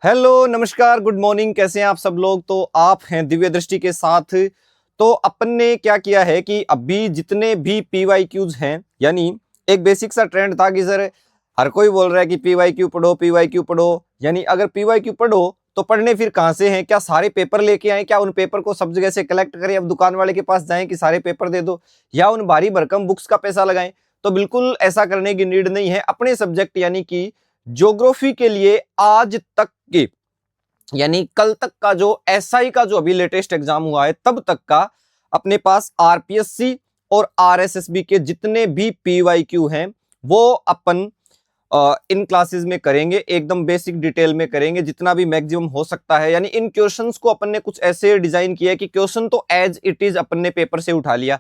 Hello नमस्कार good morning. कैसे हैं आप सब लोग। तो आप हैं दिव्य दृष्टि के साथ। तो अपन ने क्या किया है कि अभी जितने भी पीवाईक्यूज हैं, यानी एक बेसिक सा ट्रेंड था कि सर हर कोई बोल रहा है कि पीवाईक्यू पढ़ो पीवाईक्यू पढ़ो। यानी अगर पीवाईक्यू पढ़ो तो पढ़ने फिर कहाँ से हैं, क्या सारे पेपर लेके आए, क्या उन पेपर को सब जगह से कलेक्ट करें, अब दुकान वाले के पास जाएं कि सारे पेपर दे दो, या उन भारी भरकम बुक्स का पैसा लगाएं। तो बिल्कुल ऐसा करने की नीड नहीं है। अपने सब्जेक्ट यानी कि ज्योग्राफी के लिए आज तक के, यानी कल तक का जो एसआई का जो अभी लेटेस्ट एग्जाम हुआ है तब तक का अपने पास आरपीएससी और आरएसएसबी के जितने भी पीवाईक्यू हैं वो अपन इन क्लासेस में करेंगे, एकदम बेसिक डिटेल में करेंगे जितना भी मैक्सिमम हो सकता है। यानी इन क्वेश्चंस को अपन ने कुछ ऐसे डिजाइन किया है कि क्वेश्चन तो एज इट इज अपन ने पेपर से उठा लिया,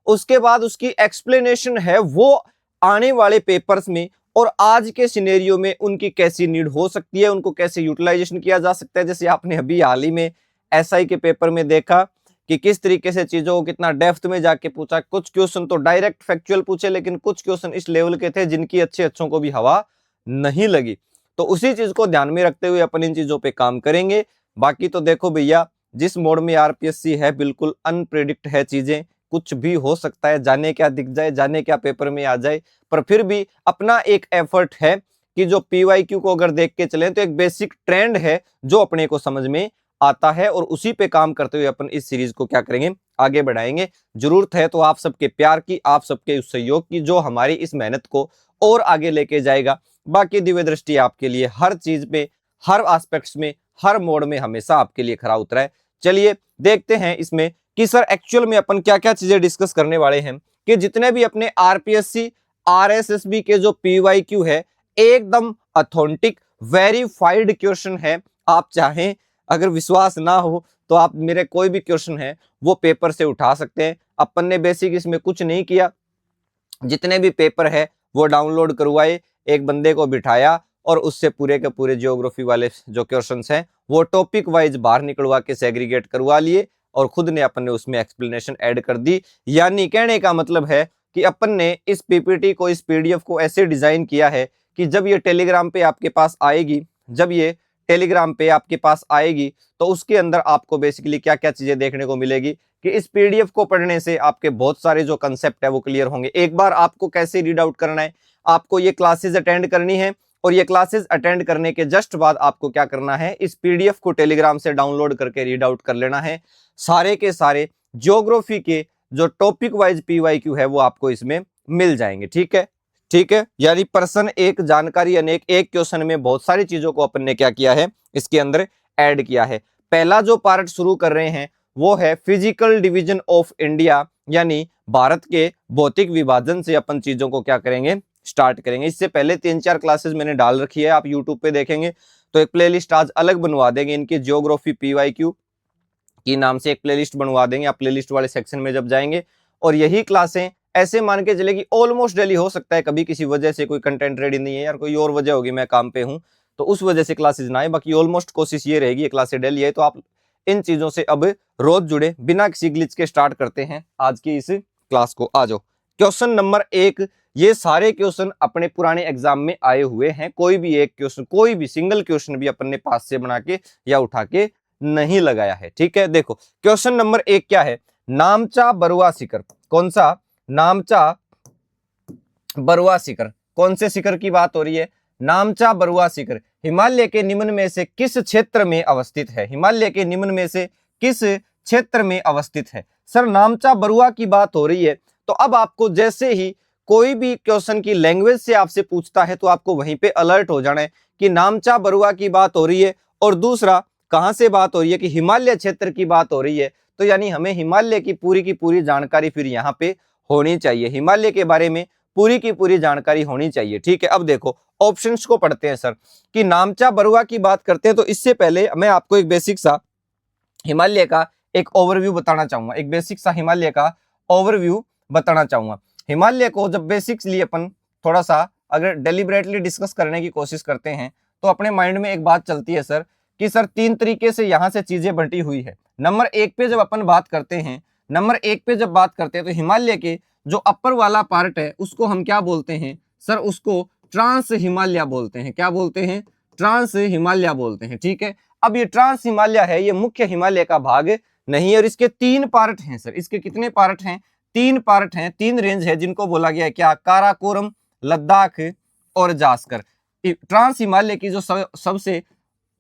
उसके बाद उसकी एक्सप्लेनेशन है वो आने वाले पेपर्स में और आज के सिनेरियो में उनकी कैसी नीड हो सकती है, उनको कैसे यूटिलाइजेशन किया जा सकता है। जैसे आपने अभी हाल ही में एसआई के पेपर में देखा कि किस तरीके से चीजों को कितना डेप्थ में जाके पूछा। कुछ क्वेश्चन तो डायरेक्ट फैक्चुअल पूछे, लेकिन कुछ क्वेश्चन इस लेवल के थे जिनकी अच्छों को भी हवा नहीं लगी। तो उसी चीज को ध्यान में रखते हुए अपन इन चीजों पे काम करेंगे। बाकी तो देखो भैया, जिस मोड में आरपीएससी है बिल्कुल अनप्रेडिक्ट है चीजें, कुछ भी हो सकता है, जाने क्या दिख जाए, जाने क्या पेपर में आ जाए। पर फिर भी अपना एक एफर्ट है कि जो पीवाईक्यू को अगर देख के चलें तो एक बेसिक ट्रेंड है जो अपने को समझ में आता है, और उसी पे काम करते हुए अपन इस सीरीज को क्या करेंगे, आगे बढ़ाएंगे। जरूरत है तो आप सबके प्यार की, आप सबके उस सहयोग की जो हमारी इस मेहनत को और आगे लेके जाएगा। बाकी दिव्य दृष्टि आपके लिए हर चीज में, हर एस्पेक्ट्स में, हर मोड में हमेशा आपके लिए खरा उतरा है। चलिए देखते हैं इसमें कि सर एक्चुअल में अपन क्या क्या चीजें डिस्कस करने वाले हैं। कि जितने भी अपने आरपीएससी आरएसएसबी के जो पीवाईक्यू है एकदम ऑथेंटिक वेरीफाइड क्वेश्चन है। आप चाहें, अगर विश्वास ना हो तो आप मेरे कोई भी क्वेश्चन है वो पेपर से उठा सकते हैं। अपन ने बेसिक इसमें कुछ नहीं किया, जितने भी पेपर है वो डाउनलोड करवाए, एक बंदे को बिठाया और उससे पूरे के पूरे ज्योग्राफी वाले जो क्वेश्चंस हैं वो टॉपिक वाइज बाहर निकलवा के सेग्रीगेट करवा लिए और खुद ने अपन ने उसमें एक्सप्लेनेशन ऐड कर दी। यानी कहने का मतलब है कि अपन ने इस पीपीटी को, इस पीडीएफ को ऐसे डिजाइन किया है कि जब ये टेलीग्राम पे आपके पास आएगी, जब ये टेलीग्राम पे आपके पास आएगी तो उसके अंदर आपको बेसिकली क्या क्या चीजें देखने को मिलेगी कि इस पीडीएफ को पढ़ने से आपके बहुत सारे जो कंसेप्ट है वो क्लियर होंगे। एक बार आपको कैसे रीड आउट करना है, आपको ये क्लासेस अटेंड करनी है और ये क्लासेस अटेंड करने के जस्ट बाद आपको क्या करना है, इस पीडीएफ को टेलीग्राम से डाउनलोड करके रीड आउट कर लेना है। सारे के सारे ज्योग्राफी के जो टॉपिक वाइज पीवाईक्यू है वो आपको इसमें मिल जाएंगे। ठीक है, ठीक है। यानी पर्सन एक जानकारी अनेक, एक क्वेश्चन में बहुत सारी चीजों को अपन ने क्या किया है, इसके अंदर ऐड किया है। पहला जो पार्ट शुरू कर रहे हैं वो है फिजिकल डिवीजन ऑफ इंडिया, यानी भारत के भौतिक विभाजन से अपन चीजों को क्या करेंगे, स्टार्ट करेंगे। इससे पहले 3-4 क्लासेस मैंने डाल रखी है, आप यूट्यूब पे देखेंगे तो एक प्लेलिस्ट आज अलग बनवा देंगे इनकी, ज्योग्राफी पीवाईक्यू की नाम से एक प्लेलिस्ट बनवा देंगे। आप प्लेलिस्ट वाले सेक्शन में जब जाएंगे और यही क्लासें ऐसे मान के चले कि ऑलमोस्ट डेली, हो सकता है कभी किसी वजह से कोई कंटेंट रेडी नहीं है यार, कोई और वजह होगी, मैं काम पे हूं तो उस वजह से क्लासेस ना आए, बाकी ऑलमोस्ट कोशिश ये रहेगी ये क्लासेस डेली है। तो आप इन चीजों से अब रोज जुड़े, बिना किसी ग्लिच के स्टार्ट करते हैं आज की इस क्लास को। आ जाओ क्वेश्चन नंबर 1। ये सारे क्वेश्चन अपने पुराने एग्जाम में आए हुए हैं, कोई भी एक क्वेश्चन, कोई भी सिंगल क्वेश्चन भी अपन ने पास से बना के या उठा के नहीं लगाया है। ठीक है, देखो क्वेश्चन नंबर 1 क्या है, नामचा बरुआ शिखर। कौन सा? नामचा बरुआ शिखर। कौन से शिखर की बात हो रही है? नामचा बरुआ शिखर हिमालय के निम्न में से किस क्षेत्र में अवस्थित है? हिमालय के निम्न में से किस क्षेत्र में अवस्थित है? सर नामचा बरुआ की बात हो रही है तो अब आपको जैसे ही कोई भी क्वेश्चन की लैंग्वेज से आपसे पूछता है तो आपको वहीं पे अलर्ट हो जाना है कि नामचा बरुआ की बात हो रही है, और दूसरा कहां से बात हो रही है कि हिमालय क्षेत्र की बात हो रही है। तो यानी हमें हिमालय की पूरी जानकारी फिर यहाँ पे होनी चाहिए, हिमालय के बारे में पूरी की पूरी जानकारी होनी चाहिए। ठीक है, अब देखो ऑप्शंस को पढ़ते हैं सर कि नामचा बरुआ की बात करते हैं तो इससे पहले मैं आपको एक बेसिक सा हिमालय का एक ओवरव्यू बताना चाहूंगा, एक बेसिक सा हिमालय का ओवरव्यू बताना चाहूंगा। हिमालय को जब बेसिक्सली अपन थोड़ा सा अगर डेलिबरेटली डिस्कस करने की कोशिश करते हैं तो अपने माइंड में एक बात चलती है सर कि सर 3 तरीके से यहां से चीजें बंटी हुई है। नंबर 1 पे जब अपन बात करते हैं, नंबर 1 पे जब बात करते हैं तो हिमालय के जो अपर वाला पार्ट है उसको हम क्या बोलते हैं सर? उसको ट्रांस हिमालय बोलते हैं। क्या बोलते हैं? ट्रांस हिमालय बोलते हैं। ठीक है, अब ये ट्रांस हिमालय है, ये मुख्य हिमालय का भाग नहीं है और इसके 3 पार्ट हैं सर। इसके कितने पार्ट हैं? 3 पार्ट हैं, 3 रेंज है जिनको बोला गया है क्या? काराकोरम, लद्दाख और जास्कर। ट्रांस हिमालय की जो सबसे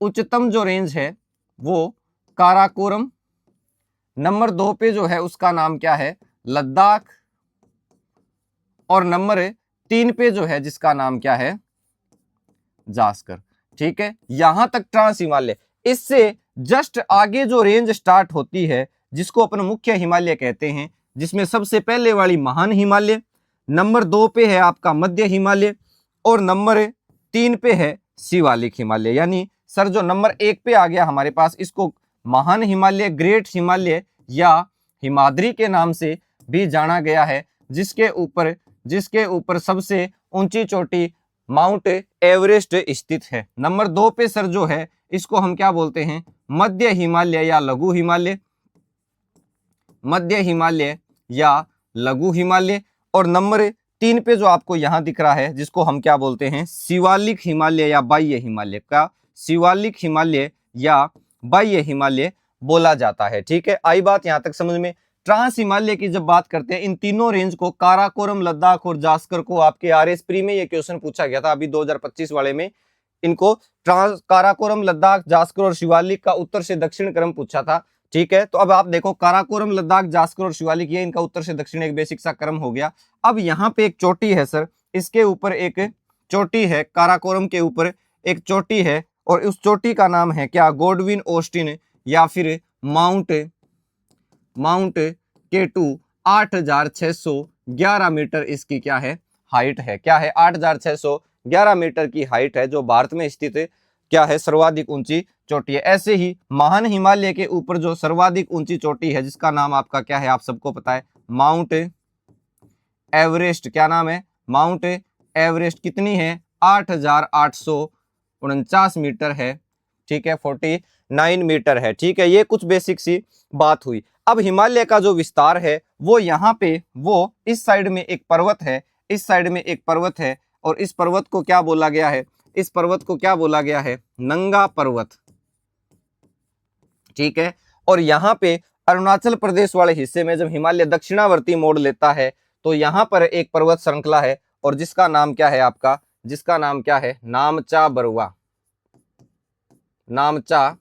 उच्चतम जो रेंज है वो काराकोरम, नंबर 2 पे जो है उसका नाम क्या है? लद्दाख, और नंबर 3 पे जो है जिसका नाम क्या है? जास्कर। ठीक है, यहां तक ट्रांस हिमालय। इससे जस्ट आगे जो रेंज स्टार्ट होती है जिसको अपन मुख्य हिमालय कहते हैं, जिसमें सबसे पहले वाली महान हिमालय, नंबर 2 पे है आपका मध्य हिमालय और नंबर 3 पे है शिवालिक हिमालय। यानी सर जो नंबर 1 पे आ गया हमारे पास, इसको महान हिमालय, ग्रेट हिमालय या हिमाद्री के नाम से भी जाना गया है, जिसके ऊपर सबसे ऊंची चोटी माउंट एवरेस्ट स्थित है। नंबर 2 पे सर जो है इसको हम क्या बोलते हैं? मध्य हिमालय या लघु हिमालय, मध्य हिमालय या लघु हिमालय। और नंबर 3 पे जो आपको यहां दिख रहा है जिसको हम क्या बोलते हैं? शिवालिक हिमालय या बाह्य हिमालय का, शिवालिक हिमालय या बाह्य हिमालय बोला जाता है। ठीक है, आई बात यहां तक समझ में? ट्रांस हिमालय की जब बात करते हैं, इन तीनों रेंज को, काराकोरम, लद्दाख और जास्कर को, आपके आरएस प्री में ये क्वेश्चन पूछा गया था अभी 2025 वाले में, इनको ट्रांस, काराकोरम, लद्दाख, जास्कर और शिवालिक का उत्तर से दक्षिण क्रम पूछा था। ठीक है, तो अब आप देखो काराकोरम, लद्दाख, जास्कर और शिवालिक, ये इनका उत्तर से दक्षिण एक बेसिक सा क्रम हो गया। अब यहाँ पे एक चोटी है सर, इसके ऊपर एक चोटी है, काराकोरम के ऊपर एक चोटी है और उस चोटी का नाम है क्या? गोडविन ऑस्टिन या फिर माउंट K2। 8611 मीटर इसकी क्या है? हाइट है। क्या है? 8611 मीटर की हाइट है, जो भारत में स्थित क्या है? सर्वाधिक ऊंची चोटी है। ऐसे ही महान हिमालय के ऊपर जो सर्वाधिक ऊंची चोटी है जिसका नाम आपका क्या है? आप सबको पता है, माउंट एवरेस्ट। क्या नाम है? Mount Everest. कितनी है? 8849 मीटर है। ठीक है, 49 मीटर है। ठीक है, ये कुछ बेसिक सी बात हुई। अब हिमालय का जो विस्तार है वो यहाँ पे, वो इस साइड में एक पर्वत है, इस साइड में एक पर्वत है और इस पर्वत को क्या बोला गया है? इस पर्वत को क्या बोला गया है? नंगा पर्वत। ठीक है, और यहाँ पे अरुणाचल प्रदेश वाले हिस्से में जब हिमालय दक्षिणावर्ती मोड़ लेता है तो यहाँ पर एक पर्वत श्रृंखला है और जिसका नाम क्या है आपका? जिसका नाम क्या है? नामचा बरुआ। नामचा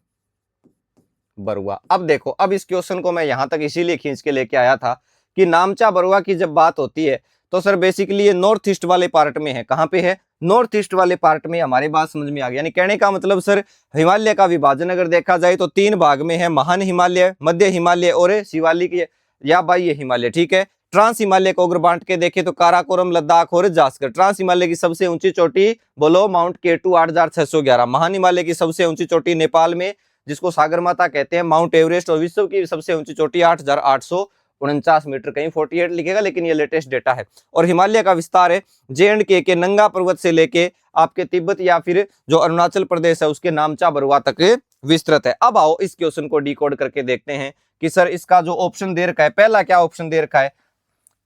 बरुआ। अब देखो, अब इस क्वेश्चन को मैं यहां तक इसीलिए खींच के लेके आया था कि नामचा बरुआ की जब बात होती है तो सर बेसिकली ये नॉर्थ ईस्ट वाले पार्ट में है। कहां पे है? नॉर्थ ईस्ट वाले पार्ट में। हमारी बात समझ में आ गई? यानी कहने का मतलब सर, हिमालय का विभाजन अगर देखा जाए तो 3 भाग में है, महान हिमालय, मध्य हिमालय और शिवालिक या बाह्य हिमालय। ठीक है, ट्रांस हिमालय को अगर बांट के देखें तो काराकोरम, लद्दाख और जास्कर। ट्रांस हिमालय की सबसे ऊंची चोटी बोलो? Mount K2 8611। महान हिमालय की सबसे ऊंची चोटी नेपाल में जिसको सागरमाथा कहते हैं, माउंट एवरेस्ट। और विश्व की सबसे ऊंची चोटी 8849 मीटर, कहीं 48 लिखेगा लेकिन ये लेटेस्ट डेटा है। और हिमालय का विस्तार है J&K के नंगा पर्वत से लेके आपके तिब्बत या फिर जो अरुणाचल प्रदेश है उसके नामचा बरुआ तक विस्तृत है। अब आओ इस क्वेश्चन को डिकोड करके देखते हैं कि सर इसका जो ऑप्शन दे रखा है, पहला क्या ऑप्शन दे रखा है?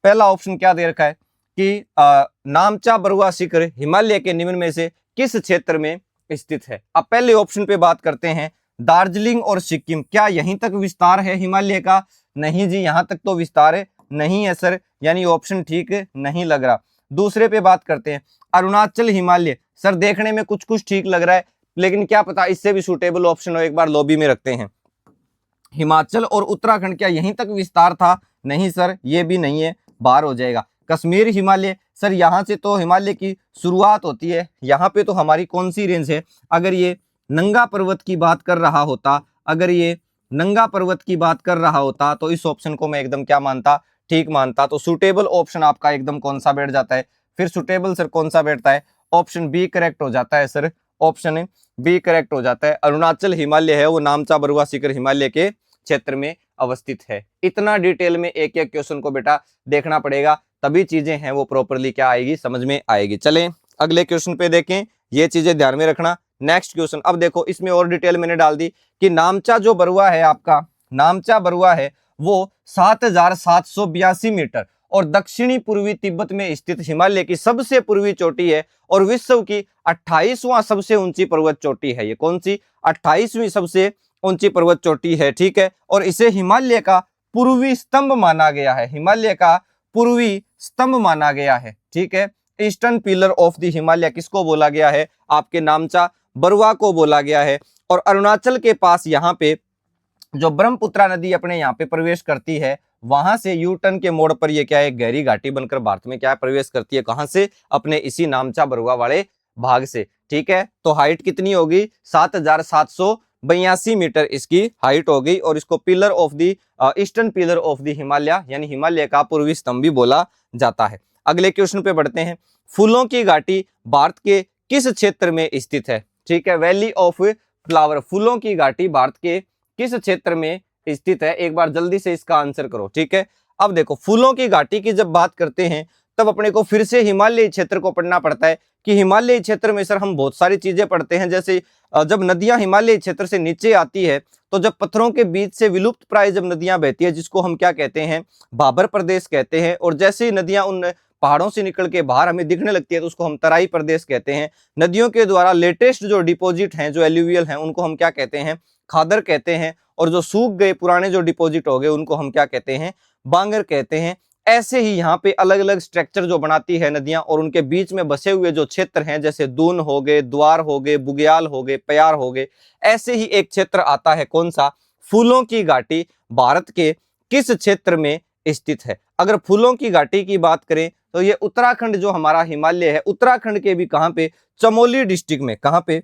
पहला ऑप्शन क्या दे रखा है कि नामचा बरुआ शिखर हिमालय के निम्न में से किस क्षेत्र में स्थित है? अब पहले ऑप्शन पे बात करते हैं, दार्जिलिंग और सिक्किम। क्या यहीं तक विस्तार है हिमालय का? नहीं जी, यहां तक तो विस्तार नहीं है सर, यानी ऑप्शन ठीक नहीं लग रहा। दूसरे पे बात करते हैं, अरुणाचल हिमालय। सर देखने में कुछ कुछ ठीक लग रहा है लेकिन क्या पता इससे भी सूटेबल ऑप्शन हो, एक बार लॉबी में रखते हैं। हिमाचल और उत्तराखंड, क्या यहीं तक विस्तार था? नहीं सर, ये भी नहीं है, बाहर हो जाएगा। कश्मीर हिमालय, सर यहां से तो हिमालय की शुरुआत होती है, यहाँ पे तो हमारी कौन सी रेंज है? अगर ये नंगा पर्वत की बात कर रहा होता, अगर ये नंगा पर्वत की बात कर रहा होता तो इस ऑप्शन को मैं एकदम क्या मानता? ठीक मानता। तो सुटेबल ऑप्शन आपका एकदम कौन सा बैठ जाता है? फिर सुटेबल सर कौन सा बैठता है? ऑप्शन बी करेक्ट हो जाता है सर, ऑप्शन बी करेक्ट हो जाता है। अरुणाचल हिमालय है वो नामचा बरुआ शिखर हिमालय के क्षेत्र में अवस्थित है। इतना डिटेल में एक एक क्वेश्चन को बेटा देखना पड़ेगा, तभी चीजें हैं वो प्रॉपरली क्या आएगी? समझ में आएगी। चलें अगले क्वेश्चन पे देखें, ये चीजें ध्यान में रखना। नेक्स्ट क्वेश्चन, अब देखो इसमें और डिटेल मैंने डाल दी कि नामचा जो बरुआ है आपका, नामचा बरुआ है वो 7782 मीटर और दक्षिणी पूर्वी तिब्बत में स्थित हिमालय की सबसे पूर्वी चोटी है और विश्व की 28वां सबसे ऊंची पर्वत चोटी है। ये कौन सी? 28वीं सबसे ऊंची पर्वत चोटी है, ठीक है। और इसे हिमालय का पूर्वी स्तंभ माना गया है, हिमालय का पूर्वी स्तंभ माना गया है, ठीक है। Eastern pillar of the Himalaya किसको बोला गया है? आपके नामचा बरुआ को बोला गया है। और अरुणाचल के पास यहाँ पे जो ब्रह्मपुत्रा नदी अपने यहाँ पे प्रवेश करती है, वहां से यू टर्न के मोड़ पर ये क्या है? गहरी घाटी बनकर भारत में क्या प्रवेश करती है? कहां से? अपने इसी नामचा बरुआ वाले भाग से, ठीक है। तो हाइट कितनी होगी? 7,782 मीटर इसकी हाइट हो गई। और इसको pillar of the eastern pillar of the Himalaya यानी हिमालय का पूर्वी स्तंभ भी बोला जाता है। अगले क्वेश्चन पे बढ़ते हैं। फूलों की घाटी भारत के किस क्षेत्र में स्थित है? ठीक है, वैली ऑफ फ्लावर, फूलों की घाटी भारत के किस क्षेत्र में स्थित है? एक बार जल्दी से इसका आंसर करो, ठीक है। अब देखो, फूलों की घाटी की जब बात करते हैं तब अपने को फिर से हिमालयी क्षेत्र को पढ़ना पड़ता है कि हिमालयी क्षेत्र में सर हम बहुत सारी चीजें पढ़ते हैं। जैसे जब नदियां हिमालयी क्षेत्र से नीचे आती है तो जब पत्थरों के बीच से विलुप्त प्राय जब नदियां बहती है, जिसको हम क्या कहते हैं? भाबर प्रदेश कहते हैं। और जैसे ही नदियां उन पहाड़ों से निकल के बाहर हमें दिखने लगती है तो उसको हम तराई प्रदेश कहते हैं। नदियों के द्वारा लेटेस्ट जो डिपॉजिट हैं, जो एल्यूवियल हैं, उनको हम क्या कहते हैं? खादर कहते हैं। और जो सूख गए पुराने जो डिपॉजिट हो गए उनको हम क्या कहते हैं? बांगर कहते हैं। ऐसे ही यहाँ पे अलग अलग स्ट्रक्चर जो बनाती है नदियां और उनके बीच में बसे हुए जो क्षेत्र हैं, जैसे दून हो गए, द्वार हो गए, बुग्याल हो गए, प्यार हो गए, ऐसे ही एक क्षेत्र आता है। कौन सा? फूलों की घाटी भारत के किस क्षेत्र में स्थित है? अगर फूलों की घाटी की बात करें तो ये उत्तराखंड जो हमारा हिमालय है, उत्तराखंड के भी कहां पे? चमोली डिस्ट्रिक्ट में। कहां पे?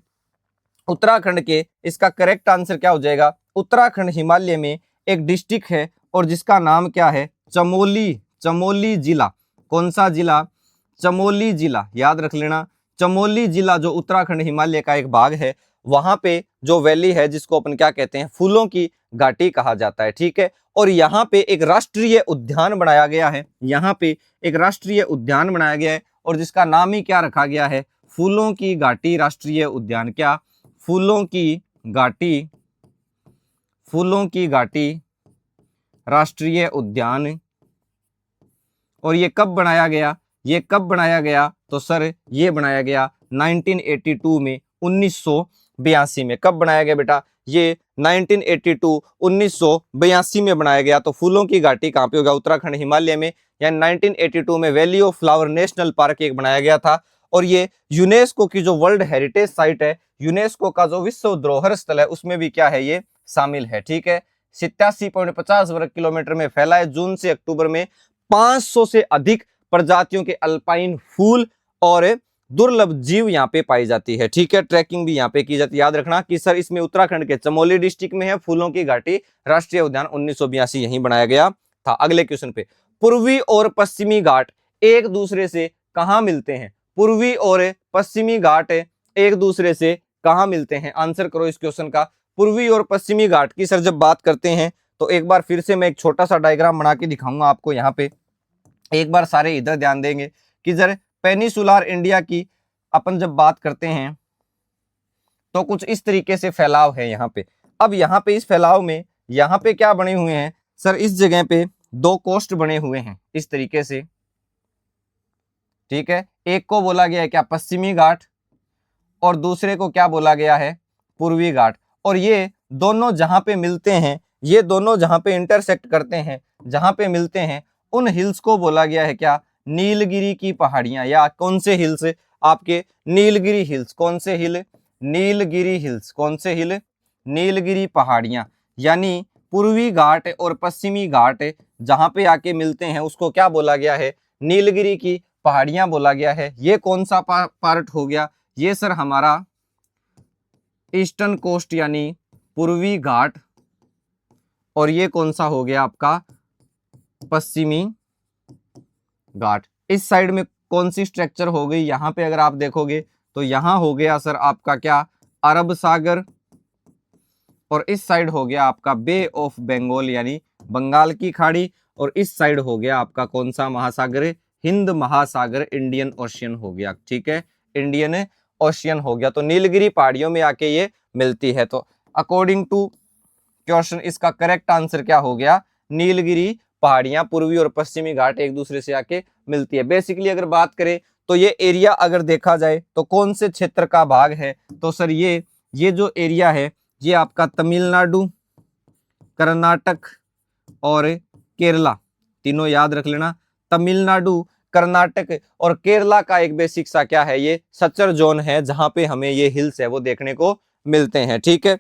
उत्तराखंड के। इसका करेक्ट आंसर क्या हो जाएगा? उत्तराखंड हिमालय में एक डिस्ट्रिक्ट है और जिसका नाम क्या है? चमोली। चमोली जिला। कौन सा जिला? चमोली जिला, याद रख लेना। चमोली जिला जो उत्तराखंड हिमालय का एक भाग है, वहां पे जो वैली है जिसको अपन क्या कहते हैं? फूलों की घाटी कहा जाता है, ठीक है। और यहाँ पे एक राष्ट्रीय उद्यान बनाया गया है, यहाँ पे एक राष्ट्रीय उद्यान बनाया गया है और जिसका नाम ही क्या रखा गया है? फूलों की घाटी राष्ट्रीय उद्यान। क्या? फूलों की घाटी, फूलों की घाटी राष्ट्रीय उद्यान। और ये कब बनाया गया? ये कब बनाया गया? तो सर ये बनाया गया 1982 में, 1982 में। कब बनाया गया बेटा? ये 1982 1982 में बनाया गया। तो फूलों की घाटी कहाँ पे होगा? उत्तराखंड हिमालय में। यानी 1982 में valley of flower national park एक बनाया गया था और ये यूनेस्को की जो वर्ल्ड हेरिटेज साइट है, यूनेस्को का जो विश्व धरोहर स्थल है, उसमें भी क्या है? ये शामिल है, ठीक है। 87.50 वर्ग किलोमीटर में फैला है। जून से अक्टूबर में 500 से अधिक प्रजातियों के अल्पाइन फूल और दुर्लभ जीव यहाँ पे पाई जाती है, ठीक है। ट्रैकिंग भी यहाँ पे की जाती है। याद रखना कि सर इसमें उत्तराखंड के चमोली डिस्ट्रिक्ट में है फूलों की घाटी राष्ट्रीय उद्यान, 1982 यहीं बनाया गया था। अगले क्वेश्चन पे, पूर्वी और पश्चिमी घाट एक दूसरे से कहां मिलते हैं? पूर्वी और पश्चिमी घाट एक दूसरे से कहां मिलते हैं? आंसर करो इस क्वेश्चन का। पूर्वी और पश्चिमी घाट की सर जब बात करते हैं तो एक बार फिर से मैं एक छोटा सा डायग्राम बना के दिखाऊंगा आपको। यहाँ पे एक बार सारे इधर ध्यान देंगे कि जरा पेनिसुलर इंडिया की अपन जब बात करते हैं तो कुछ इस तरीके से फैलाव है यहाँ पे। अब यहाँ पे इस फैलाव में यहाँ पे क्या बने हुए हैं सर? इस जगह पे दो कोस्ट बने हुए हैं इस तरीके से, ठीक है। एक को बोला गया है क्या? पश्चिमी घाट, और दूसरे को क्या बोला गया है? पूर्वी घाट। और ये दोनों जहां पे मिलते हैं, ये दोनों जहां पे इंटरसेक्ट करते हैं, जहां पे मिलते हैं, उन हिल्स को बोला गया है क्या? नीलगिरी की पहाड़ियां। या कौन से हिल्स? आपके नीलगिरी हिल्स। कौन से हिल? नीलगिरी हिल्स। कौन से हिल? नीलगिरी पहाड़ियां। यानी पूर्वी घाट और पश्चिमी घाट जहां पे आके मिलते हैं उसको क्या बोला गया है? नीलगिरी की पहाड़ियां बोला गया है। ये कौन सा पार्ट हो गया? ये सर हमारा ईस्टर्न कोस्ट यानी पूर्वी घाट। और ये कौन सा हो गया आपका? पश्चिमी घाट। इस साइड में कौन सी स्ट्रक्चर हो गई? यहां पे अगर आप देखोगे तो यहां हो गया सर आपका क्या? अरब सागर। और इस साइड हो गया आपका बे ऑफ बंगाल यानी बंगाल की खाड़ी। और इस साइड हो गया आपका कौन सा महासागर? हिंद महासागर, इंडियन ओशियन हो गया, ठीक है। इंडियन ओशियन हो गया। तो नीलगिरी पहाड़ियों में आके ये मिलती है। तो अकॉर्डिंग टू क्वेश्चन इसका करेक्ट आंसर क्या हो गया? नीलगिरी पहाड़ियां, पूर्वी और पश्चिमी घाट एक दूसरे से आके मिलती है। बेसिकली अगर बात करें तो ये एरिया अगर देखा जाए तो कौन से क्षेत्र का भाग है, तो सर ये जो एरिया है ये आपका तमिलनाडु, कर्नाटक और केरला, तीनों याद रख लेना। तमिलनाडु, कर्नाटक और केरला का एक बेसिक सा क्या है, ये सचर जोन है जहां पे हमें ये हिल्स है वो देखने को मिलते हैं। ठीक है,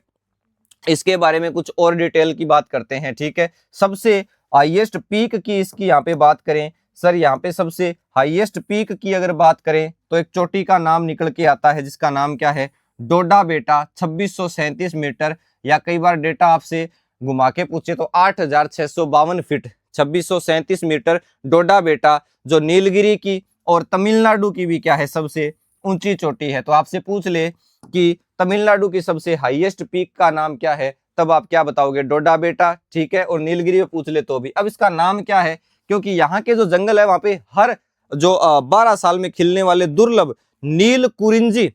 इसके बारे में कुछ और डिटेल की बात करते हैं। ठीक है, सबसे हाईएस्ट पीक की इसकी यहाँ पे बात करें सर, यहाँ पे सबसे हाईएस्ट पीक की अगर बात करें तो एक चोटी का नाम निकल के आता है जिसका नाम क्या है, डोडा बेटा, 2637 मीटर, या कई बार डेटा आपसे घुमा के पूछे तो 8652 फीट, 2637 मीटर डोडा बेटा, जो नीलगिरी की और तमिलनाडु की भी क्या है सबसे ऊंची चोटी है। तो आपसे पूछ ले कि तमिलनाडु की सबसे हाईएस्ट पीक का नाम क्या है, तब आप क्या बताओगे, डोडा बेटा। ठीक है, और नीलगिरी में पूछ ले तो भी। अब इसका नाम क्या है, क्योंकि यहाँ के जो जंगल है वहां पे हर जो 12 साल में खिलने वाले दुर्लभ नील कुरिंजी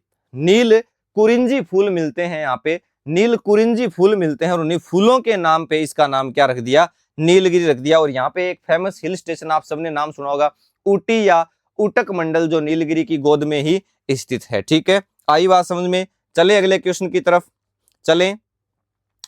फूल मिलते हैं, यहाँ पे नील कुरिंजी फूल मिलते हैं, और उन्हीं फूलों के नाम पे इसका नाम क्या रख दिया, नीलगिरी रख दिया। और यहाँ पे एक फेमस हिल स्टेशन आप सबने नाम सुना होगा, ऊटी या ऊटक मंडल, जो नीलगिरी की गोद में ही स्थित है। ठीक है, आई बात समझ में। चले अगले क्वेश्चन की तरफ, चलें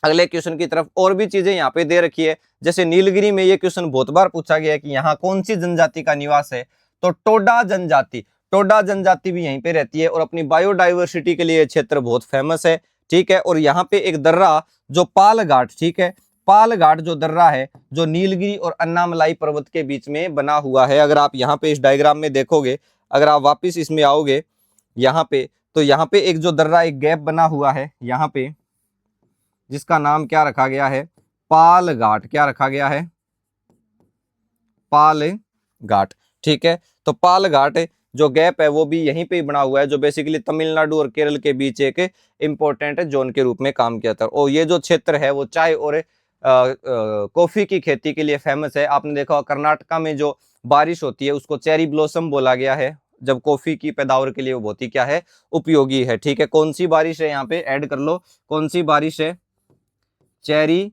अगले क्वेश्चन की तरफ। और भी चीजें यहाँ पे दे रखी है, जैसे नीलगिरी में ये क्वेश्चन बहुत बार पूछा गया है कि यहाँ कौन सी जनजाति का निवास है, तो टोडा जनजाति, टोडा जनजाति भी यहीं पे रहती है, और अपनी बायोडाइवर्सिटी के लिए ये क्षेत्र बहुत फेमस है। ठीक है, और यहाँ पे एक दर्रा जो पाल घाट, ठीक है, पाल घाट जो दर्रा है जो नीलगिरी और अन्नामलाई पर्वत के बीच में बना हुआ है। अगर आप यहाँ पे इस डायग्राम में देखोगे, अगर आप वापिस इसमें आओगे यहाँ पे, तो यहाँ पे एक जो दर्रा, एक गैप बना हुआ है यहाँ पे, जिसका नाम क्या रखा गया है, पाल घाट। क्या रखा गया है, पाल घाट। ठीक है, तो पाल घाट जो गैप है वो भी यहीं पे बना हुआ है, जो बेसिकली तमिलनाडु और केरल के बीच एक इंपॉर्टेंट जोन के रूप में काम किया था। और ये जो क्षेत्र है वो चाय और कॉफी की खेती के लिए फेमस है। आपने देखा कर्नाटका में जो बारिश होती है उसको चेरी ब्लॉसम बोला गया है, जब कॉफी की पैदावार के लिए वो बहुत ही क्या है, उपयोगी है। ठीक है, कौन सी बारिश है, यहाँ पे ऐड कर लो, कौन सी बारिश है, चेरी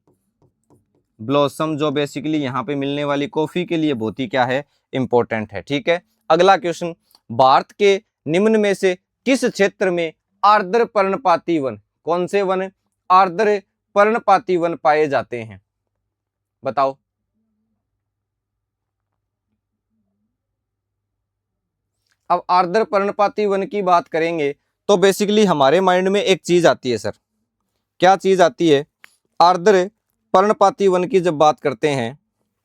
ब्लॉसम, जो बेसिकली यहाँ पे मिलने वाली कॉफी के लिए बहुत ही क्या है, इंपॉर्टेंट है। ठीक है, अगला क्वेश्चन, भारत के निम्न में से किस क्षेत्र में आर्द्र पर्णपाती वन, कौन से वन आर्द्र पर्णपाती वन पाए जाते हैं, बताओ। अब आर्द्र पर्णपाती वन की बात करेंगे तो बेसिकली हमारे माइंड में एक चीज आती है सर, क्या चीज आती है, आर्द्र पर्णपाती वन की जब बात करते हैं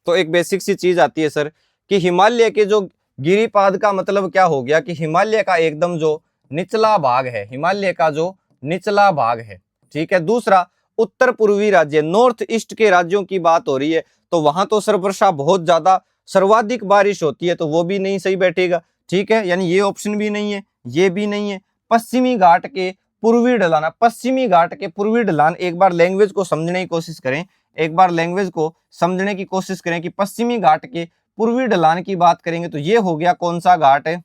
तो एक बेसिक सी चीज आती है सर कि हिमालय के जो गिरिपाद का मतलब क्या हो गया कि हिमालय का एकदम जो निचला भाग है, हिमालय का जो निचला भाग है। ठीक है, दूसरा उत्तर पूर्वी राज्य, नॉर्थ ईस्ट के राज्यों की बात हो रही है तो वहां तो सर वर्षा बहुत ज्यादा, सर्वाधिक बारिश होती है, तो वो भी नहीं सही बैठेगा। ठीक है, यानी ये ऑप्शन भी नहीं है, ये भी नहीं है। पश्चिमी घाट के पूर्वी ढलान, पश्चिमी घाट के पूर्वी ढलान, एक बार लैंग्वेज को समझने की कोशिश करें, एक बार लैंग्वेज को समझने की कोशिश करें कि पश्चिमी घाट के पूर्वी ढलान की बात करेंगे तो ये हो गया कौन सा घाट है,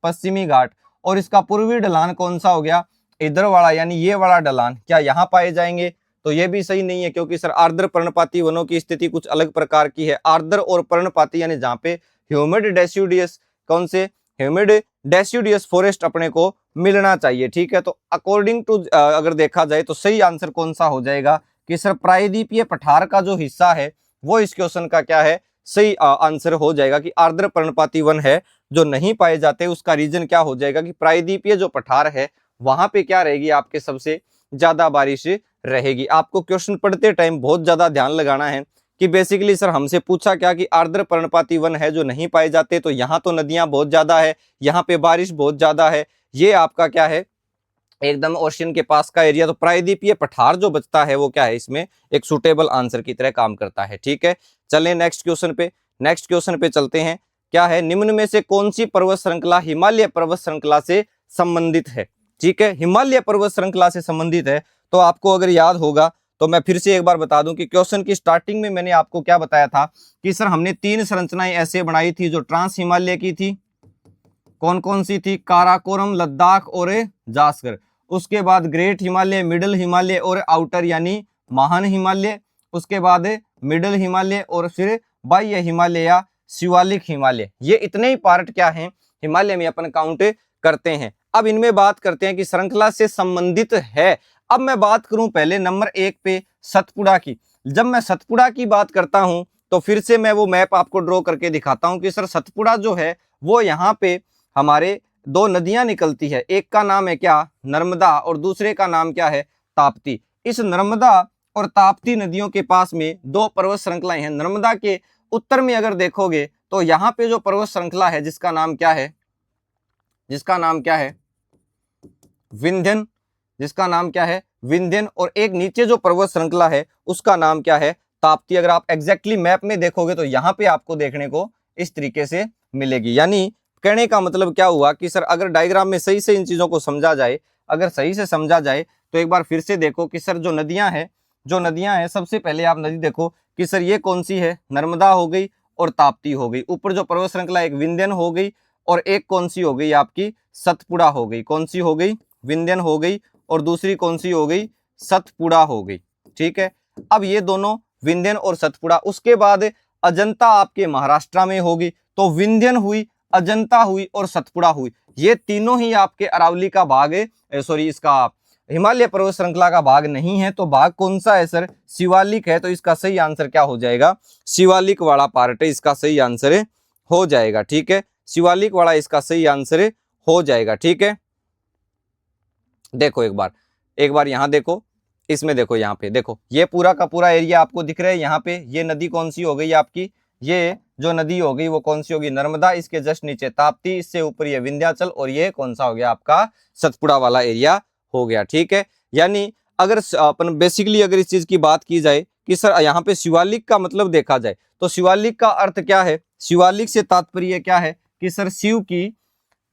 पश्चिमी घाट, और इसका पूर्वी ढलान कौन सा हो गया, इधर वाला, यानी ये वाला ढलान, क्या यहाँ पाए जाएंगे, तो ये भी सही नहीं है, क्योंकि सर आर्द्र पर्णपाती वनों की स्थिति कुछ अलग प्रकार की है। आर्द्र और पर्णपाती यानी जहाँ पे ह्यूमिड डेसिडुअस, कौन से, ह्यूमिड डेसिडुअस फॉरेस्ट अपने को मिलना चाहिए। ठीक है, तो अकॉर्डिंग टू अगर देखा जाए तो सही आंसर कौन सा हो जाएगा कि सर प्रायद्वीपीय पठार का जो हिस्सा है वो इस क्वेश्चन का क्या है, सही आंसर हो जाएगा कि आर्द्र पर्णपाती वन है जो नहीं पाए जाते। उसका रीजन क्या हो जाएगा कि प्रायद्वीपीय जो पठार है वहां पे क्या रहेगी, आपके सबसे ज्यादा बारिश रहेगी। आपको क्वेश्चन पढ़ते टाइम बहुत ज्यादा ध्यान लगाना है कि बेसिकली सर हमसे पूछा क्या कि आर्द्र पर्णपाती वन है जो नहीं पाए जाते, तो यहाँ तो नदियां बहुत ज्यादा है, यहाँ पे बारिश बहुत ज्यादा है, ये आपका क्या है, एकदम ओशियन के पास का एरिया, तो प्रायद्वीपीय पठार जो बचता है वो क्या है, इसमें एक सुटेबल आंसर की तरह काम करता है। ठीक है, चलें नेक्स्ट क्वेश्चन पे, नेक्स्ट क्वेश्चन पे चलते हैं। क्या है, निम्न में से कौन सी पर्वत श्रृंखला हिमालय पर्वत श्रृंखला से संबंधित है। ठीक है, हिमालय पर्वत श्रृंखला से संबंधित है, तो आपको अगर याद होगा तो मैं फिर से एक बार बता दूं कि क्वेश्चन की स्टार्टिंग में मैंने आपको क्या बताया था कि सर हमने 3 संरचनाएं ऐसे बनाई थी जो ट्रांस हिमालय की थी, कौन कौन सी थी, काराकोरम, लद्दाख और जास्कर। उसके बाद ग्रेट हिमालय, मिडिल हिमालय और आउटर यानी महान हिमालय। उसके बाद मिडिल हिमालय और फिर बाह्य हिमालय या शिवालिक हिमालय, ये इतने ही पार्ट क्या हैं हिमालय में अपन काउंट करते हैं। अब इनमें बात करते हैं कि श्रृंखला से संबंधित है। अब मैं बात करूं पहले नंबर 1 पे सतपुड़ा की। जब मैं सतपुड़ा की बात करता हूं तो फिर से मैं वो मैप आपको ड्रॉ करके दिखाता हूं कि सर सतपुड़ा जो है वो यहाँ पे हमारे दो नदियां निकलती है, एक का नाम है क्या नर्मदा और दूसरे का नाम क्या है ताप्ती। इस नर्मदा और ताप्ती नदियों के पास में दो पर्वत श्रृंखलाएं हैं। नर्मदा के उत्तर में अगर देखोगे तो यहाँ पे जो पर्वत श्रृंखला है जिसका नाम क्या है, जिसका नाम क्या है विंध्यन, जिसका नाम क्या है विंध्यन, और एक नीचे जो पर्वत श्रृंखला है उसका नाम क्या है ताप्ती। अगर आप एग्जैक्टली मैप में देखोगे तो यहाँ पे आपको देखने को इस तरीके से मिलेगी। यानी कहने का मतलब क्या हुआ कि सर अगर डायग्राम में सही से इन चीजों को समझा जाए, अगर सही से समझा जाए तो एक बार फिर से देखो कि सर जो नदियां हैं सबसे पहले आप नदी देखो कि सर ये कौन सी है, नर्मदा हो गई और ताप्ती हो गई। ऊपर जो पर्वत श्रृंखला एक विंध्यन हो गई और एक कौन सी हो गई आपकी सतपुड़ा हो गई। कौन सी हो गई, विंध्यन हो गई और दूसरी कौन सी हो गई सतपुड़ा हो गई। ठीक है, अब ये दोनों विंध्यन और सतपुड़ा। उसके बाद अजंता आपके महाराष्ट्र में होगी, तो विंध्यन हुई, अजंता हुई और सतपुड़ा हुई। ये तीनों ही आपके अरावली का भाग है, सॉरी इसका हिमालय पर्वत श्रृंखला का भाग नहीं है। तो भाग कौन सा है सर, शिवालिक है। तो इसका सही आंसर क्या हो जाएगा, शिवालिक वाला पार्ट है, इसका सही आंसर हो जाएगा। ठीक है, शिवालिक वाला इसका सही आंसर हो जाएगा। ठीक है, देखो एक बार यहां देखो, इसमें देखो, यहाँ पे देखो ये पूरा का पूरा एरिया आपको दिख रहा है। यहाँ पे ये नदी कौन सी हो गई आपकी, ये जो नदी हो गई वो कौन सी होगी नर्मदा, इसके जस्ट नीचे ताप्ती, इससे ऊपर ये विंध्याचल और ये कौन सा हो गया आपका सतपुड़ा वाला एरिया हो गया। ठीक है, यानी अगर अपन बेसिकली अगर इस चीज की बात की जाए कि सर यहाँ पे शिवालिक का मतलब देखा जाए तो शिवालिक का अर्थ क्या है, शिवालिक से तात्पर्य क्या है कि सर शिव की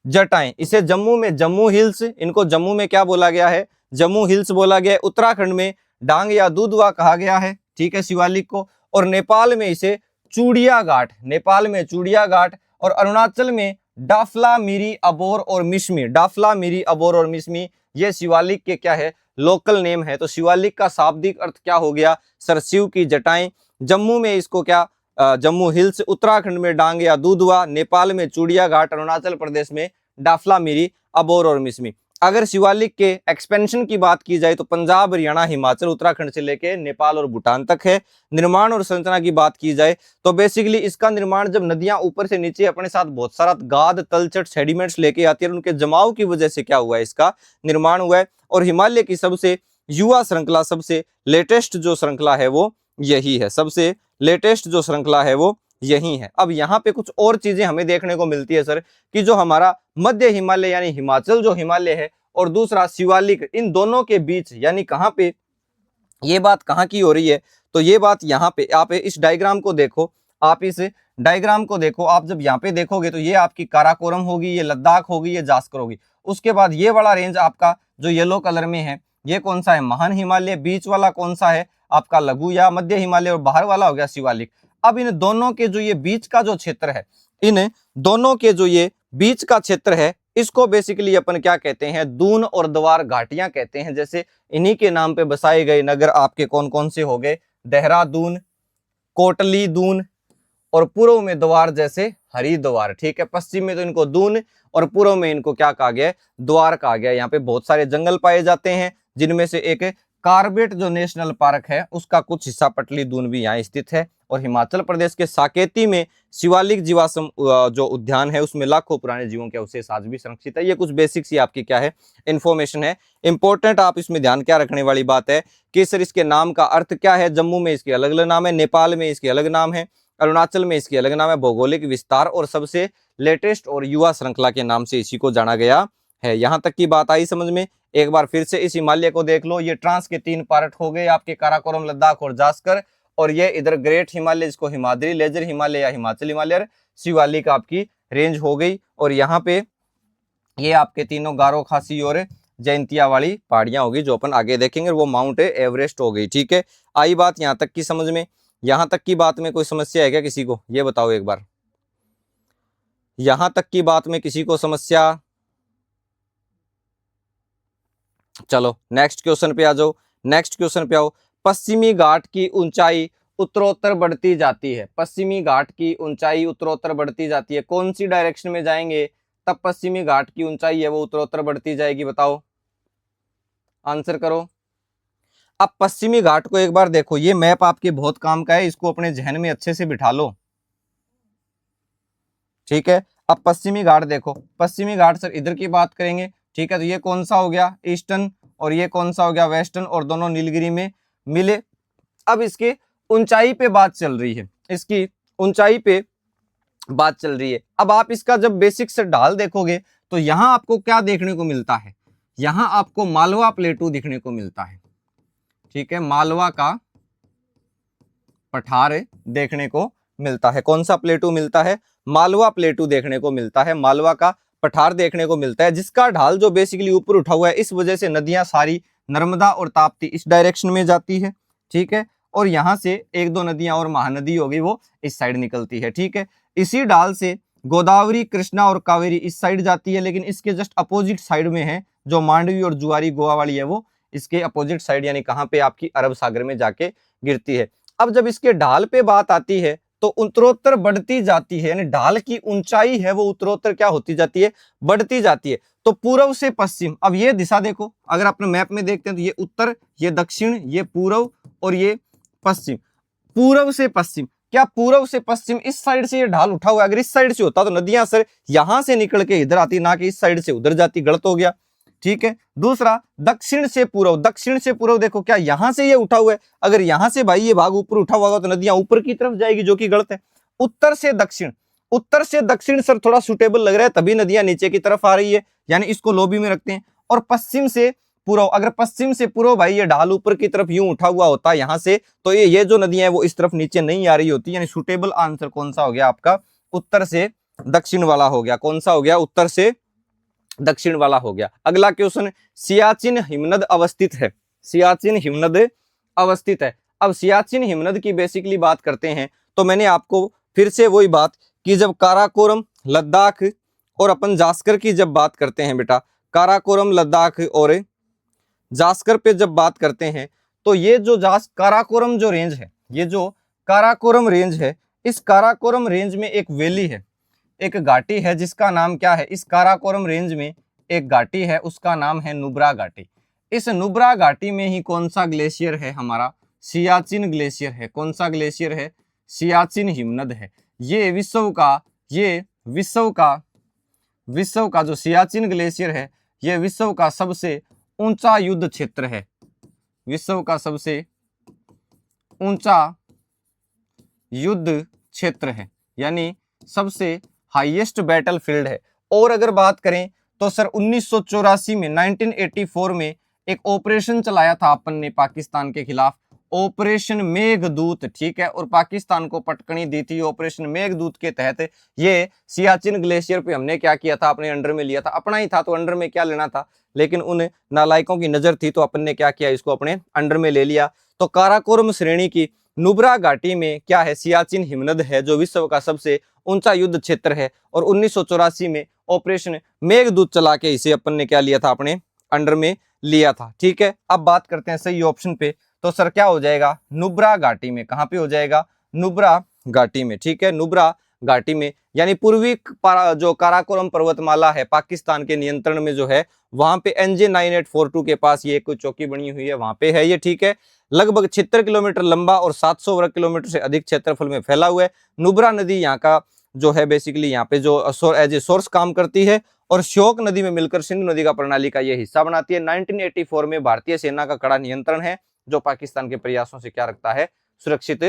जटाएं। इसे जम्मू में जम्मू हिल्स, इनको जम्मू में क्या बोला गया है, जम्मू हिल्स बोला गया है। उत्तराखंड में डांग या दुधवा कहा गया है। ठीक है, शिवालिक को। और नेपाल में इसे चूड़िया घाट, नेपाल में चूड़िया घाट, और अरुणाचल में डाफला मिरी अबोर और मिश्मी, डाफला मिरी अबोर और मिश्मी, ये शिवालिक के क्या है लोकल नेम है। तो शिवालिक का शाब्दिक अर्थ क्या हो गया सर, शिव की जटाएं। जम्मू में इसको क्या जम्मू हिल्स, उत्तराखंड में डांग या दुधवा, नेपाल में चूड़िया घाट, अरुणाचल प्रदेश में डाफला मिरी अबोर और मिश्मी। अगर शिवालिक के एक्सपेंशन की बात की जाए तो पंजाब, हरियाणा, हिमाचल, उत्तराखंड से लेके नेपाल और भूटान तक है। निर्माण और संरचना की बात की जाए तो बेसिकली इसका निर्माण जब नदियां ऊपर से नीचे अपने साथ बहुत सारा गाद, तलछट, सेडिमेंट्स लेके आती है, उनके जमाव की वजह से क्या हुआ है, इसका निर्माण हुआ है। और हिमालय की सबसे युवा श्रृंखला, सबसे लेटेस्ट जो श्रृंखला है वो यही है, सबसे लेटेस्ट जो श्रृंखला है वो यही है। अब यहाँ पे कुछ और चीजें हमें देखने को मिलती है सर कि जो हमारा मध्य हिमालय यानी हिमाचल जो हिमालय है और दूसरा शिवालिक, इन दोनों के बीच यानी कहाँ पे ये बात कहाँ की हो रही है, तो ये बात यहाँ पे आप इस डायग्राम को देखो, आप इस डायग्राम को देखो। आप जब यहाँ पे देखोगे तो ये आपकी काराकोरम होगी, ये लद्दाख होगी, ये जास्कर होगी। उसके बाद ये वाला रेंज आपका जो येलो कलर में है ये कौन सा है, महान हिमालय। बीच वाला कौन सा है आपका लघु या मध्य हिमालय, और बाहर वाला हो गया शिवालिक। अब इन दोनों के जो ये बीच का जो क्षेत्र है, इन दोनों के जो ये बीच का क्षेत्र है, इसको बेसिकली अपन क्या कहते हैं, दून और द्वार घाटियां कहते हैं। जैसे इन्हीं के नाम पे बसाए गए नगर आपके कौन कौन से हो गए, देहरादून, कोटली दून, और पूर्व में द्वार जैसे हरिद्वार। ठीक है, पश्चिम में तो इनको दून और पूर्व में इनको क्या कहा गया, द्वार कहा गया। यहाँ पे बहुत सारे जंगल पाए जाते हैं, जिनमें से एक कार्बेट जो नेशनल पार्क है उसका कुछ हिस्सा पटली दून भी यहाँ स्थित है। और हिमाचल प्रदेश के साकेती में शिवालिक जीवाश्म जो उद्यान है उसमें लाखों पुराने जीवों के अवशेष आज भी संरक्षित है। ये कुछ बेसिक सी आपकी क्या है इंफॉर्मेशन है। इंपॉर्टेंट आप इसमें ध्यान क्या रखने वाली बात है कि सर इसके नाम का अर्थ क्या है। जम्मू में इसके अलग अलग नाम है, नेपाल में इसके अलग नाम है, अरुणाचल में इसके अलग नाम है, भौगोलिक विस्तार और सबसे लेटेस्ट और युवा श्रृंखला के नाम से इसी को जाना गया है। यहां तक की बात आई समझ में। एक बार फिर से इस हिमालय को देख लो, ये ट्रांस के 3 पार्ट हो गए आपके, काराकोरम, लद्दाख और जास्कर। और ये इधर ग्रेट हिमालय, जिसको हिमाद्री, लेजर हिमालय या हिमाचल हिमालय, शिवालिक आपकी रेंज हो गई। और यहाँ पे ये आपके तीनों गारो, खासी और जयंतिया वाली पहाड़ियां होगी जो अपन आगे देखेंगे, वो माउंट एवरेस्ट हो गई। ठीक है, आई बात यहाँ तक की समझ में। यहाँ तक की बात में कोई समस्या है क्या किसी को, ये बताओ एक बार। यहाँ तक की बात में किसी को समस्या? चलो नेक्स्ट क्वेश्चन पे आ जाओ, नेक्स्ट क्वेश्चन पे आओ। पश्चिमी घाट की ऊंचाई उत्तरोत्तर बढ़ती जाती है, पश्चिमी घाट की ऊंचाई उत्तरोत्तर बढ़ती जाती है। कौन सी डायरेक्शन में जाएंगे तब पश्चिमी घाट की ऊंचाई है वो उत्तरोत्तर बढ़ती जाएगी, बताओ, आंसर करो। अब पश्चिमी घाट को एक बार देखो, ये मैप आपके बहुत काम का है, इसको अपने जहन में अच्छे से बिठा लो, ठीक है। अब पश्चिमी घाट देखो, पश्चिमी घाट सर इधर की बात करेंगे, ठीक है। तो ये कौन सा हो गया ईस्टर्न, और ये कौन सा हो गया वेस्टर्न, और दोनों नीलगिरी में मिले। अब इसके ऊंचाई पे बात चल रही है, इसकी ऊंचाई पे बात चल रही है। अब आप इसका जब बेसिक से ढाल देखोगे तो यहां आपको क्या देखने को मिलता है, यहां आपको मालवा प्लेटू दिखने को मिलता है, ठीक है। मालवा का पठार देखने को मिलता है। कौन सा प्लेटू मिलता है, मालवा प्लेटू देखने को मिलता है, मालवा का पठार देखने को मिलता है, जिसका ढाल जो बेसिकली ऊपर उठा हुआ है, इस वजह से नदियां सारी नर्मदा और ताप्ती इस डायरेक्शन में जाती है, ठीक है। और यहां से एक दो नदियां और महानदी होगी वो इस साइड निकलती है, ठीक है। इसी ढाल से गोदावरी, कृष्णा और कावेरी इस साइड जाती है, लेकिन इसके जस्ट अपोजिट साइड में है जो मांडवी और जुआरी गोवा वाली है, वो इसके अपोजिट साइड यानी कहां पे आपकी अरब सागर में जाके गिरती है। अब जब इसके ढाल पे बात आती है तो उत्तरोत्तर बढ़ती जाती है, यानी ढाल की ऊंचाई है वो उत्तरोत्तर क्या होती जाती है, बढ़ती जाती है। तो पूर्व से पश्चिम, अब ये दिशा देखो, अगर अपने मैप में देखते हैं तो ये उत्तर, ये दक्षिण, ये पूर्व और ये पश्चिम। पूर्व से पश्चिम, क्या पूर्व से पश्चिम इस साइड से ये ढाल उठा हुआ है, अगर इस साइड से होता तो नदियां सर यहां से निकल के इधर आती, ना कि इस साइड से उधर जाती, गलत हो गया, ठीक है। दूसरा दक्षिण से पूर्व, दक्षिण से पूर्व देखो क्या यहां से ये उठा हुआ है, अगर यहां से भाई ये भाग ऊपर उठा हुआ तो नदियां ऊपर की तरफ जाएगी, जो कि गलत है। उत्तर से दक्षिण, उत्तर से दक्षिण सर थोड़ा सुटेबल लग रहा है, तभी नदियां नीचे की तरफ आ रही है, यानी इसको लॉबी में रखते हैं। और पश्चिम से पूर्व, अगर पश्चिम से पूर्व भाई ये ढाल ऊपर की तरफ यूं उठा हुआ होता है यहां से, तो ये जो नदियां है वो इस तरफ नीचे नहीं आ रही होती, यानी सुटेबल आंसर कौन सा हो गया आपका, उत्तर से दक्षिण वाला हो गया। कौन सा हो गया, उत्तर से दक्षिण वाला हो गया। अगला क्वेश्चन, सियाचिन हिमनद अवस्थित है, सियाचिन हिमनद अवस्थित है। अब सियाचिन हिमनद की बेसिकली बात करते हैं तो मैंने आपको फिर से वही बात कि जब काराकोरम, लद्दाख और अपन जास्कर की जब बात करते हैं बेटा, काराकोरम, लद्दाख और जास्कर पे जब बात करते हैं तो ये जो काराकोरम जो रेंज है, ये जो काराकोरम रेंज है, इस काराकोरम रेंज में एक वैली है, एक घाटी है जिसका नाम क्या है, इस काराकोरम रेंज में एक घाटी है उसका नाम है नुब्रा घाटी। इस नुब्रा घाटी में ही कौन सा ग्लेशियर है, हमारा सियाचिन ग्लेशियर है। कौन सा ग्लेशियर है, सियाचिन हिमनद है। ये विश्व का जो सियाचिन ग्लेशियर है, ये विश्व का सबसे ऊंचा युद्ध क्षेत्र है, विश्व का सबसे ऊंचा युद्ध क्षेत्र है, यानी सबसे हाईएस्ट बैटल फील्ड है। और अगर बात करें तो सर 1984 में 1984 में एक ऑपरेशन चलाया था अपन ने पाकिस्तान के खिलाफ, ऑपरेशन मेघदूत, ठीक है। और पाकिस्तान को पटकनी दी थी ऑपरेशन मेघदूत के तहत। ये सियाचिन ग्लेशियर पे हमने क्या किया था, अपने अंडर में लिया था, अपना ही था तो अंडर में क्या लेना था, लेकिन उन नालायकों की नजर थी तो अपन ने क्या किया, इसको अपने अंडर में ले लिया। तो काराकोरम श्रेणी की नुब्रा घाटी में क्या है, सियाचिन हिमनद है जो विश्व का सबसे ऊंचा युद्ध क्षेत्र है। और 1984 में ऑपरेशन मेघदूत चला के इसे अपन ने क्या लिया था, अपने अंडर में लिया था, ठीक है। अब बात करते हैं सही ऑप्शन पे, तो सर क्या हो जाएगा, नुब्रा घाटी में। कहां पे हो जाएगा, नुब्रा घाटी में, ठीक है, नुब्रा घाटी में, यानी पूर्वी जो काराकोरम पर्वतमाला है पाकिस्तान के नियंत्रण में जो है, वहां पे NJ 9842 के पास ये कोई चौकी बनी हुई है, वहां पे है ये, ठीक है। लगभग 76 किलोमीटर लंबा और 700 वर्ग किलोमीटर से अधिक क्षेत्रफल में फैला हुआ है। नुब्रा नदी यहाँ का जो है बेसिकली यहाँ पे जो एज ए सोर्स काम करती है और श्योक नदी में मिलकर सिंधु नदी का प्रणाली का ये हिस्सा बनाती है। 1984 में भारतीय सेना का कड़ा नियंत्रण है जो पाकिस्तान के प्रयासों से क्या रखता है, सुरक्षित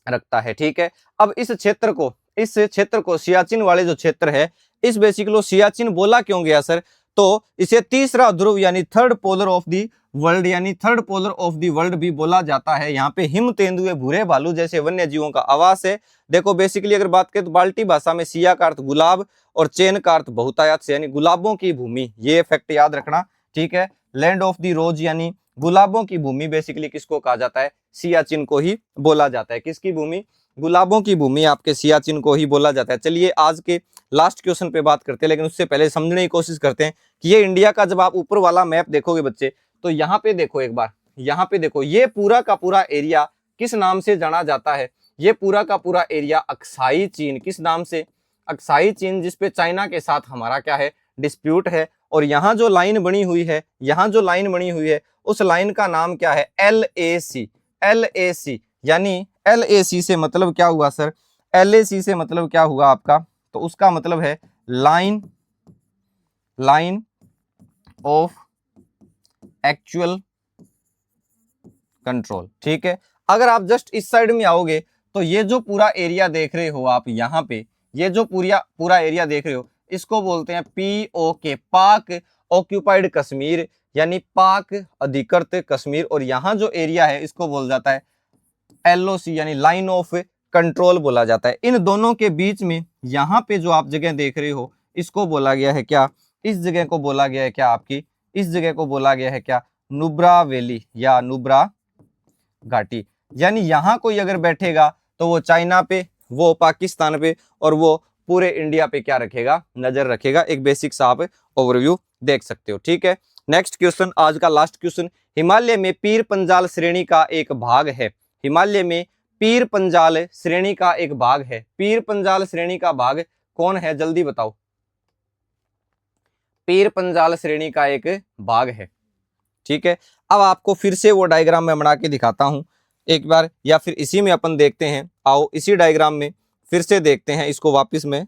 रखता है, ठीक है। अब इस क्षेत्र को सियाचिन वाले जो क्षेत्र है, इस बेसिकली सियाचिन बोला क्यों गया सर, तो इसे तीसरा ध्रुव यानी third polar of the world, यानी third polar of the world भी बोला जाता है। यहाँ पे हिम तेंदुए, भूरे भालू जैसे वन्य जीवों का आवास है। देखो बेसिकली अगर बात करें तो बाल्टी भाषा में सिया का अर्थ गुलाब और चैन का अर्थ बहुतायत से, यानी गुलाबों की भूमि, ये फैक्ट याद रखना, ठीक है। लैंड ऑफ दी रोज यानी गुलाबों की भूमि बेसिकली किसको कहा जाता है, सियाचिन को ही बोला जाता है। किसकी भूमि, गुलाबों की भूमि आपके सियाचिन को ही बोला जाता है। चलिए आज के लास्ट क्वेश्चन पे बात करते हैं, लेकिन उससे पहले समझने की कोशिश करते हैं कि ये इंडिया का जब आप ऊपर वाला मैप देखोगे बच्चे, तो यहाँ पे देखो एक बार, यहाँ पे देखो ये पूरा का पूरा एरिया किस नाम से जाना जाता है? ये पूरा का पूरा एरिया अक्साई चीन, किस नाम से? अक्साई चीन, जिसपे चाइना के साथ हमारा क्या है? डिस्प्यूट है। और यहाँ जो लाइन बनी हुई है, यहाँ जो लाइन बनी हुई है, उस लाइन का नाम क्या है? LAC। LAC यानी LAC से मतलब क्या हुआ सर? LAC से मतलब क्या हुआ आपका? तो उसका मतलब है लाइन ऑफ एक्चुअल कंट्रोल। ठीक है, अगर आप जस्ट इस साइड में आओगे तो ये जो पूरा एरिया देख रहे हो आप यहाँ पे, ये जो पूरा एरिया देख रहे हो, इसको बोलते हैं POK, पाक ऑक्यूपाइड कश्मीर, यानी पाक अधिकृत कश्मीर। और यहाँ जो एरिया है इसको बोल जाता है LOC, यानी लाइन ऑफ कंट्रोल बोला जाता है। इन दोनों के बीच में यहाँ पे जो आप जगह देख रहे हो, इसको बोला गया है क्या? इस जगह को बोला गया है क्या आपकी? इस जगह को बोला गया है क्या? नुब्रा वैली या नुब्रा घाटी। यानी यहाँ कोई अगर बैठेगा तो वो चाइना पे, वो पाकिस्तान पे, और वो पूरे इंडिया पे क्या रखेगा? नजर रखेगा। एक बेसिक सा आप ओवरव्यू देख सकते हो। ठीक है, नेक्स्ट क्वेश्चन, आज का लास्ट क्वेश्चन। हिमालय में पीर पंजाल श्रेणी का एक भाग है। हिमालय में पीर पंजाल श्रेणी का एक भाग है। पीर पंजाल श्रेणी का भाग कौन है? जल्दी बताओ। पीर पंजाल श्रेणी का एक भाग है। ठीक है, अब आपको फिर से वो डायग्राम में बना के दिखाता हूं एक बार, या फिर इसी में अपन देखते हैं। आओ इसी डायग्राम में फिर से देखते हैं। इसको वापस मैं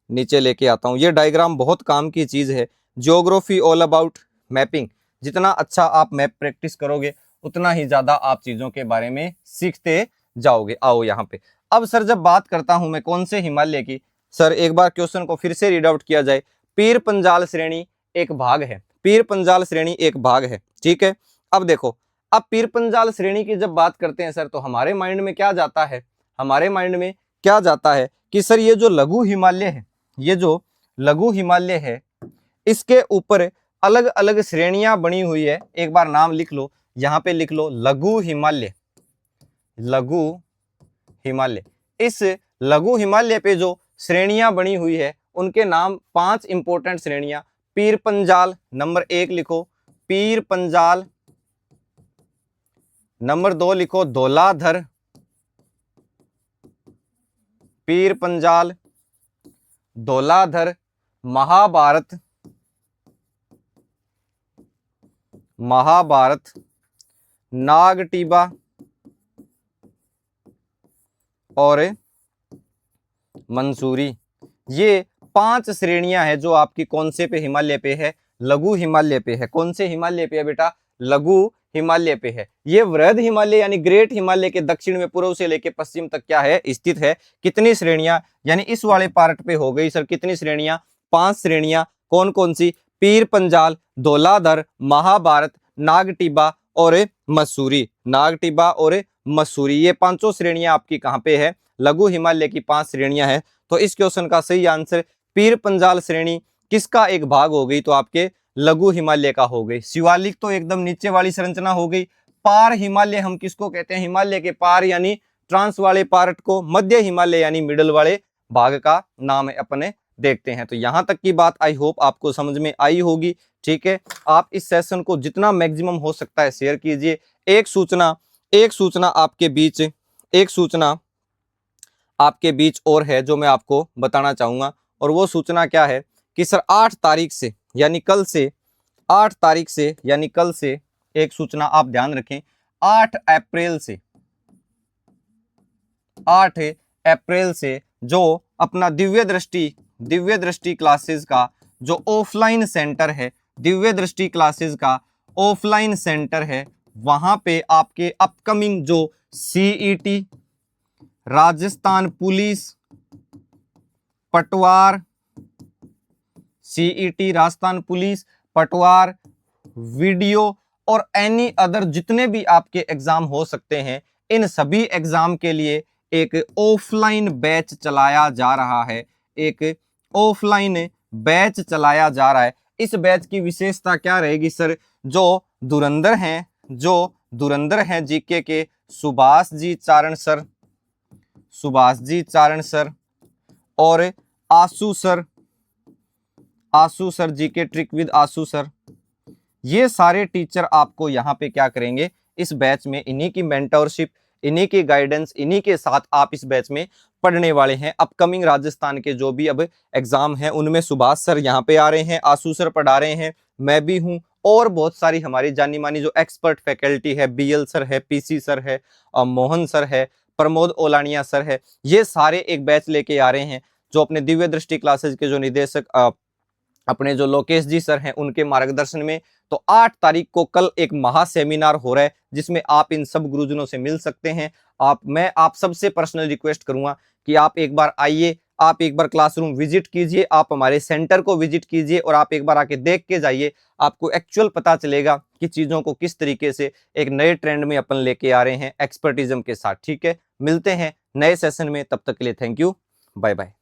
नीचे लेके आता हूं। ये डायग्राम बहुत काम की चीज है। Geography all about mapping. जितना अच्छा आप मैप प्रैक्टिस करोगे उतना ही ज्यादा आप चीजों के बारे में सीखते जाओगे। आओ यहाँ पे, अब सर जब बात करता हूं मैं कौन से हिमालय की, सर एक बार क्वेश्चन को फिर से रीड आउट किया जाए। पीर पंजाल श्रेणी एक भाग है। पीर पंजाल श्रेणी एक भाग है। ठीक है, अब देखो, अब पीर पंजाल श्रेणी की जब बात करते हैं सर, तो हमारे माइंड में क्या जाता है? हमारे माइंड में क्या जाता है कि सर ये जो लघु हिमालय है, ये जो लघु हिमालय है, इसके ऊपर अलग अलग श्रेणियां बनी हुई है। एक बार नाम लिख लो, यहाँ पे लिख लो लघु हिमालय। लघु हिमालय, इस लघु हिमालय पे जो श्रेणियां बनी हुई है उनके नाम 5 इंपॉर्टेंट श्रेणियां। पीर पंजाल नंबर 1 लिखो, पीर पंजाल। नंबर 2 लिखो धौलाधर, पीर पंजाल, धौलाधर। महाभारत, महाभारत, नागटीबा और मंसूरी। ये 5 श्रेणियां हैं जो आपकी कौन से पे? हिमालय पे है, लघु हिमालय पे है। कौन से हिमालय पे है बेटा? लघु हिमालय पे है। ये वृहद हिमालय यानी ग्रेट हिमालय के दक्षिण में पूर्व से लेकर पश्चिम तक क्या है? स्थित है। कितनी श्रेणियां? यानी इस वाले पार्ट पे हो गई सर कितनी श्रेणियां? 5 श्रेणियां। कौन कौन सी? पीर पंजाल, धौलाधर, महाभारत, नागटीबा और मसूरी। नागटीबा और मसूरी, ये 5 श्रेणियां आपकी कहां पे है? लघु हिमालय की 5 श्रेणियां हैं। तो इस क्वेश्चन का सही आंसर पीर पंजाल श्रेणी किसका एक भाग हो गई? तो आपके लघु हिमालय का हो गई। शिवालिक तो एकदम नीचे वाली संरचना हो गई। पार हिमालय हम किसको कहते हैं? हिमालय के पार यानी ट्रांस वाले पार्ट को। मध्य हिमालय यानी मिडल वाले भाग का नाम है। अपने देखते हैं। तो यहां तक की बात आई होप आपको समझ में आई होगी। ठीक है, आप इस सेशन को जितना मैक्सिमम हो सकता है शेयर कीजिए। एक सूचना आपके बीच और है जो मैं आपको बताना चाहूंगा, और वो सूचना क्या है कि सर 8 तारीख से यानी कल से, 8 तारीख से यानी कल से एक सूचना आप ध्यान रखें। 8 अप्रैल से जो अपना दिव्य दृष्टि क्लासेस का जो ऑफलाइन सेंटर है, दिव्य दृष्टि क्लासेस का ऑफलाइन सेंटर है, वहां पे आपके अपकमिंग जो CET, राजस्थान पुलिस पटवार, CET राजस्थान पुलिस पटवार, वीडियो और एनी अदर जितने भी आपके एग्जाम हो सकते हैं, इन सभी एग्जाम के लिए एक ऑफलाइन बैच चलाया जा रहा है। एक ऑफलाइन बैच चलाया जा रहा है। इस बैच की विशेषता क्या रहेगी सर? जो धुरंधर हैं जीके के सुभाष जी चारण सर और Ashu sir GK trick with Ashu sir, ये सारे टीचर आपको यहाँ पे क्या करेंगे? इस बैच में इन्हीं की मेंटरशिप, इन्हीं की गाइडेंस, इन्हीं के साथ आप इस बैच में पढ़ने वाले हैं। अपकमिंग राजस्थान के जो भी अब एग्जाम हैं उनमें सुभाष सर यहाँ पे आ रहे हैं, आशु सर पढ़ा रहे हैं, मैं भी हूँ, और बहुत सारी हमारी जानी मानी जो एक्सपर्ट फैकल्टी है, बीएल सर है, पीसी सर है, मोहन सर है, प्रमोद ओलानिया सर है, ये सारे एक बैच लेके आ रहे हैं। जो अपने दिव्य दृष्टि क्लासेज के जो निदेशक अपने जो लोकेश जी सर हैं उनके मार्गदर्शन में, तो 8 तारीख को कल एक महा सेमिनार हो रहा है जिसमें आप इन सब गुरुजनों से मिल सकते हैं। मैं आप सबसे पर्सनल रिक्वेस्ट करूंगा कि आप एक बार आइए, आप एक बार क्लासरूम विजिट कीजिए, आप हमारे सेंटर को विजिट कीजिए और आप एक बार आके देख के जाइए। आपको एक्चुअल पता चलेगा कि चीजों को किस तरीके से एक नए ट्रेंड में अपन लेके आ रहे हैं एक्सपर्टिज्म के साथ। ठीक है, मिलते हैं नए सेशन में, तब तक के लिए थैंक यू, बाय बाय।